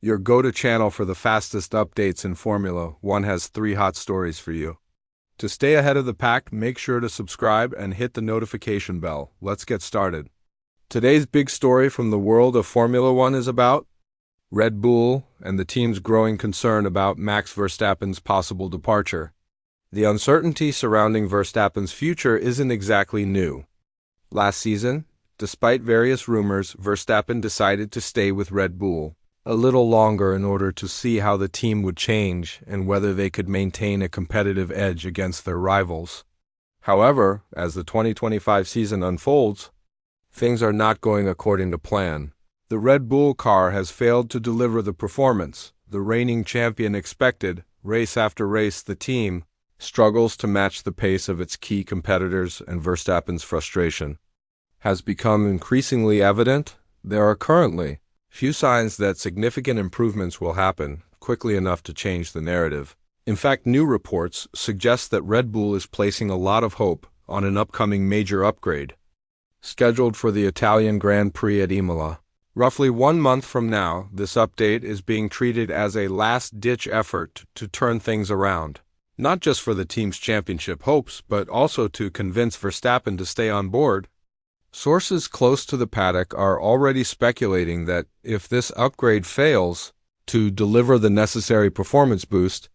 your go-to channel for the fastest updates in Formula One has 3 hot stories for you. To stay ahead of the pack, make sure to subscribe and hit the notification bell. Let's get started. Today's big story from the world of Formula One is about Red Bull and the team's growing concern about Max Verstappen's possible departure. The uncertainty surrounding Verstappen's future isn't exactly new. Last season, despite various rumors, Verstappen decided to stay with Red Bull a little longer in order to see how the team would change and whether they could maintain a competitive edge against their rivals. However, as the 2025 season unfolds, things are not going according to plan. The Red Bull car has failed to deliver the performance the reigning champion expected. Race after race, the team struggles to match the pace of its key competitors, and Verstappen's frustration has become increasingly evident. There are currently few signs that significant improvements will happen quickly enough to change the narrative. In fact, new reports suggest that Red Bull is placing a lot of hope on an upcoming major upgrade, scheduled for the Italian Grand Prix at Imola. Roughly 1 month from now, this update is being treated as a last-ditch effort to turn things around, not just for the team's championship hopes, but also to convince Verstappen to stay on board. Sources close to the paddock are already speculating that if this upgrade fails to deliver the necessary performance boost,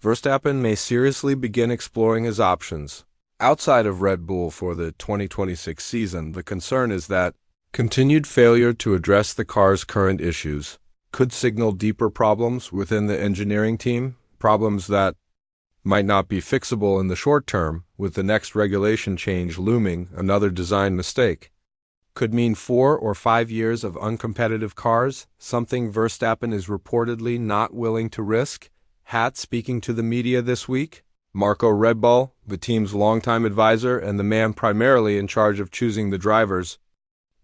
Verstappen may seriously begin exploring his options outside of Red Bull for the 2026 season. The concern is that continued failure to address the car's current issues could signal deeper problems within the engineering team, problems that might not be fixable in the short term. With the next regulation change looming, another design mistake could mean 4 or 5 years of uncompetitive cars, something Verstappen is reportedly not willing to risk. Speaking to the media this week, Marco Red Bull, the team's longtime advisor and the man primarily in charge of choosing the drivers'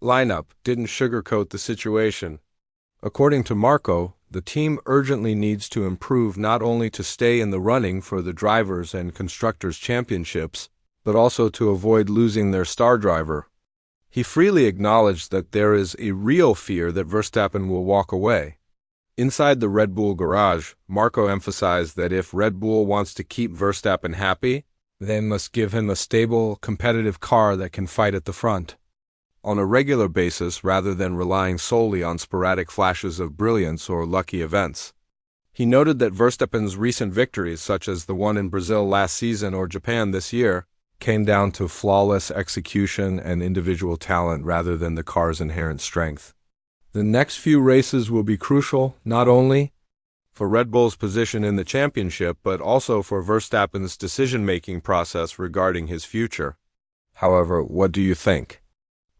lineup, didn't sugarcoat the situation. According to Marco, the team urgently needs to improve not only to stay in the running for the drivers' and constructors' championships, but also to avoid losing their star driver. He freely acknowledged that there is a real fear that Verstappen will walk away. Inside the Red Bull garage, Marco emphasized that if Red Bull wants to keep Verstappen happy, they must give him a stable, competitive car that can fight at the front on a regular basis rather than relying solely on sporadic flashes of brilliance or lucky events. He noted that Verstappen's recent victories, such as the one in Brazil last season or Japan this year, came down to flawless execution and individual talent rather than the car's inherent strength. The next few races will be crucial, not only for Red Bull's position in the championship, but also for Verstappen's decision-making process regarding his future. However, what do you think?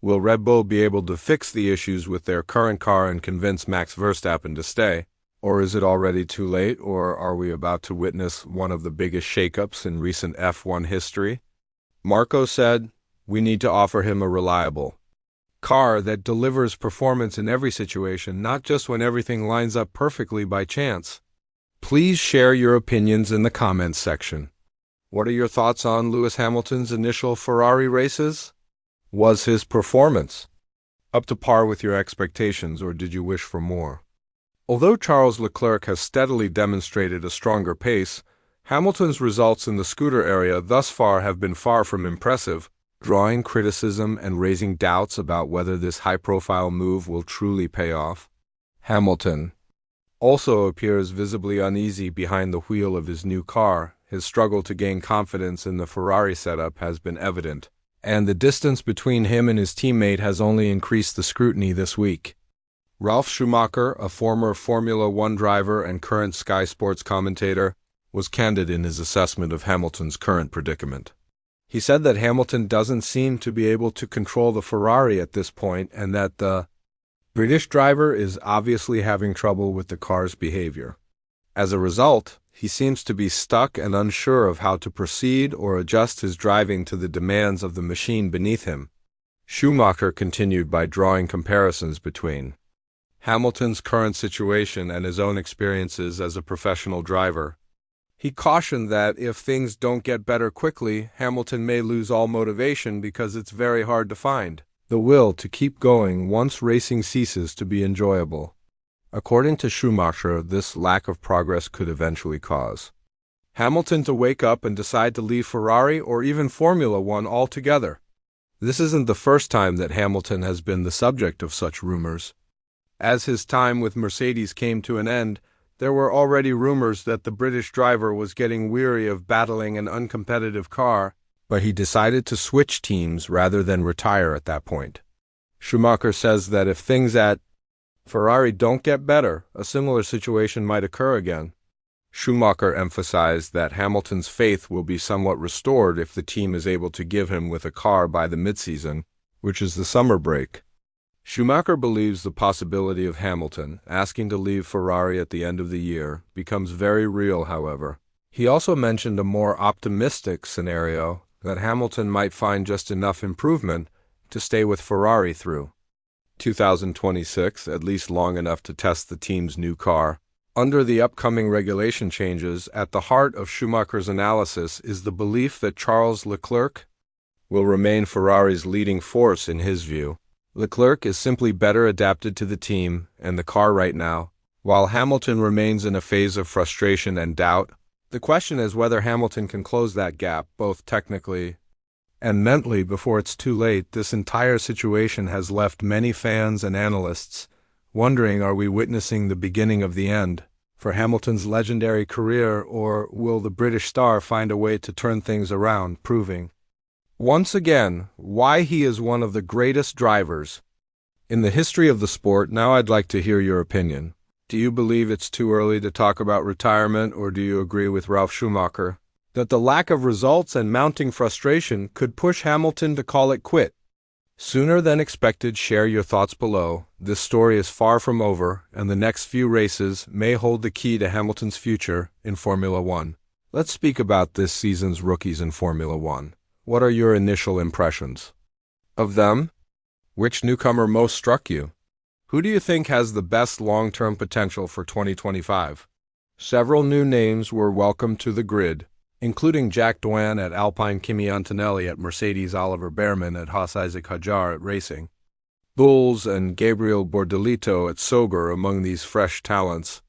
Will Red Bull be able to fix the issues with their current car and convince Max Verstappen to stay? Or is it already too late, or are we about to witness one of the biggest shakeups in recent F1 history? Marco said, "We need to offer him a reliable car that delivers performance in every situation, not just when everything lines up perfectly by chance." Please share your opinions in the comments section. What are your thoughts on Lewis Hamilton's initial Ferrari races? Was his performance up to par with your expectations, or did you wish for more? Although Charles Leclerc has steadily demonstrated a stronger pace, Hamilton's results in the scooter area thus far have been far from impressive, drawing criticism and raising doubts about whether this high-profile move will truly pay off. Hamilton also appears visibly uneasy behind the wheel of his new car. His struggle to gain confidence in the Ferrari setup has been evident, and the distance between him and his teammate has only increased the scrutiny this week. Ralf Schumacher, a former Formula One driver and current Sky Sports commentator, was candid in his assessment of Hamilton's current predicament. He said that Hamilton doesn't seem to be able to control the Ferrari at this point, and that the British driver is obviously having trouble with the car's behavior. As a result, he seems to be stuck and unsure of how to proceed or adjust his driving to the demands of the machine beneath him. Schumacher continued by drawing comparisons between Hamilton's current situation and his own experiences as a professional driver. He cautioned that if things don't get better quickly, Hamilton may lose all motivation because it's very hard to find the will to keep going once racing ceases to be enjoyable. According to Schumacher, this lack of progress could eventually cause Hamilton to wake up and decide to leave Ferrari or even Formula One altogether. This isn't the first time that Hamilton has been the subject of such rumors. As his time with Mercedes came to an end, there were already rumors that the British driver was getting weary of battling an uncompetitive car, but he decided to switch teams rather than retire at that point. Schumacher says that if things at Ferrari don't get better, a similar situation might occur again. Schumacher emphasized that Hamilton's faith will be somewhat restored if the team is able to give him with a car by the midseason, which is the summer break. Schumacher believes the possibility of Hamilton asking to leave Ferrari at the end of the year becomes very real, however. He also mentioned a more optimistic scenario that Hamilton might find just enough improvement to stay with Ferrari through 2026, at least long enough to test the team's new car. Under the upcoming regulation changes, at the heart of Schumacher's analysis is the belief that Charles Leclerc will remain Ferrari's leading force in his view. Leclerc is simply better adapted to the team and the car right now, while Hamilton remains in a phase of frustration and doubt. The question is whether Hamilton can close that gap, both technically and mentally, before it's too late. This entire situation has left many fans and analysts wondering, are we witnessing the beginning of the end for Hamilton's legendary career, or will the British star find a way to turn things around, proving once again why he is one of the greatest drivers in the history of the sport? Now I'd like to hear your opinion. Do you believe it's too early to talk about retirement, or do you agree with Ralf Schumacher that the lack of results and mounting frustration could push Hamilton to call it quit sooner than expected? Share your thoughts below. This story is far from over, and the next few races may hold the key to Hamilton's future in Formula One. Let's speak about this season's rookies in Formula One. What are your initial impressions of them? Which newcomer most struck you? Who do you think has the best long-term potential for 2025? Several new names were welcomed to the grid, including Jack Doohan at Alpine, Kimi Antonelli at Mercedes, Oliver Behrman at Haas, Isaac Hadjar at Racing Bulls, and Gabriel Bordelito at Sauber among these fresh talents.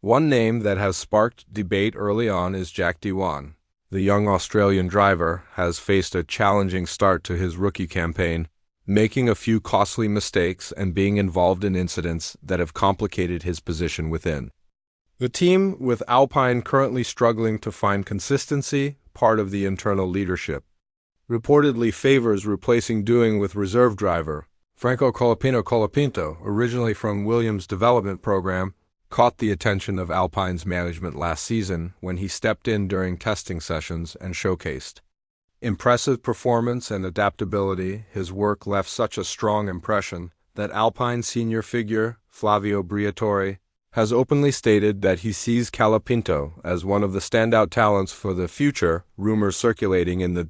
One name that has sparked debate early on is Jack Doohan. The young Australian driver has faced a challenging start to his rookie campaign, making a few costly mistakes and being involved in incidents that have complicated his position within the team, with Alpine currently struggling to find consistency. Part of the internal leadership reportedly favors replacing Doohan with reserve driver Franco Colapinto, originally from Williams' development program, caught the attention of Alpine's management last season when he stepped in during testing sessions and showcased impressive performance and adaptability. His work left such a strong impression that Alpine senior figure Flavio Briatore has openly stated that he sees Colapinto as one of the standout talents for the future. Rumors circulating in the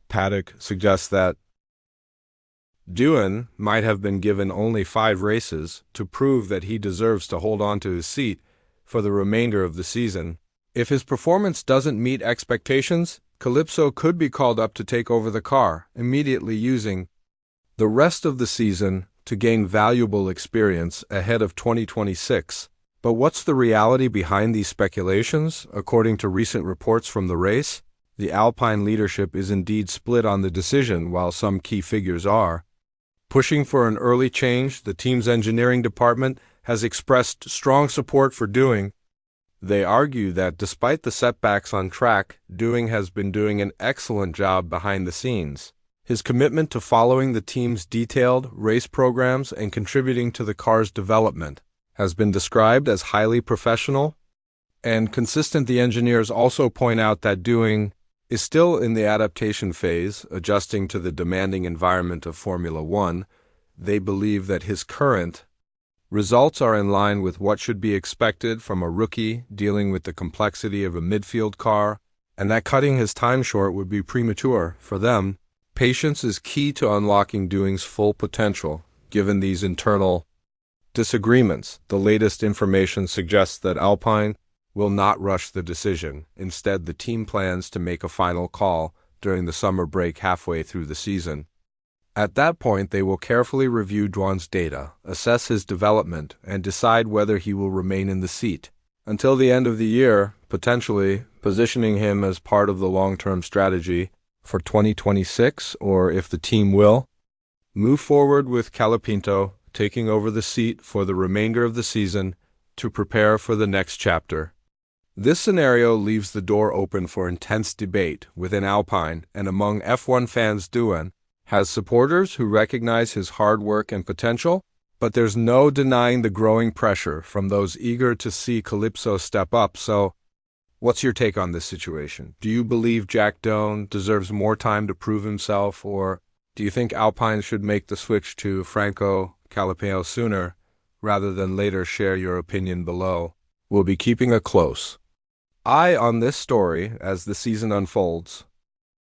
paddock suggest that Doohan might have been given only 5 races to prove that he deserves to hold on to his seat for the remainder of the season. If his performance doesn't meet expectations, Calypso could be called up to take over the car, immediately using the rest of the season to gain valuable experience ahead of 2026. But what's the reality behind these speculations? According to recent reports from the race, the Alpine leadership is indeed split on the decision, while some key figures are pushing for an early change. The team's engineering department has expressed strong support for Doohan. They argue that despite the setbacks on track, Doohan has been doing an excellent job behind the scenes. His commitment to following the team's detailed race programs and contributing to the car's development has been described as highly professional and consistent. The engineers also point out that Doohan is still in the adaptation phase, adjusting to the demanding environment of Formula One. They believe that his current results are in line with what should be expected from a rookie dealing with the complexity of a midfield car, and that cutting his time short would be premature. For them, patience is key to unlocking Doohan's full potential. Given these internal disagreements, the latest information suggests that Alpine will not rush the decision. Instead, the team plans to make a final call during the summer break halfway through the season. At that point, they will carefully review Doohan's data, assess his development, and decide whether he will remain in the seat until the end of the year, potentially positioning him as part of the long-term strategy for 2026, or if the team will move forward with Calapinto taking over the seat for the remainder of the season to prepare for the next chapter. This scenario leaves the door open for intense debate within Alpine and among F1 fans. Doohan has supporters who recognize his hard work and potential, but there's no denying the growing pressure from those eager to see Calypso step up. So, what's your take on this situation? Do you believe Jack Doohan deserves more time to prove himself, or do you think Alpine should make the switch to Franco Calapinto sooner rather than later? Share your opinion below. We'll be keeping a close eye on this story as the season unfolds.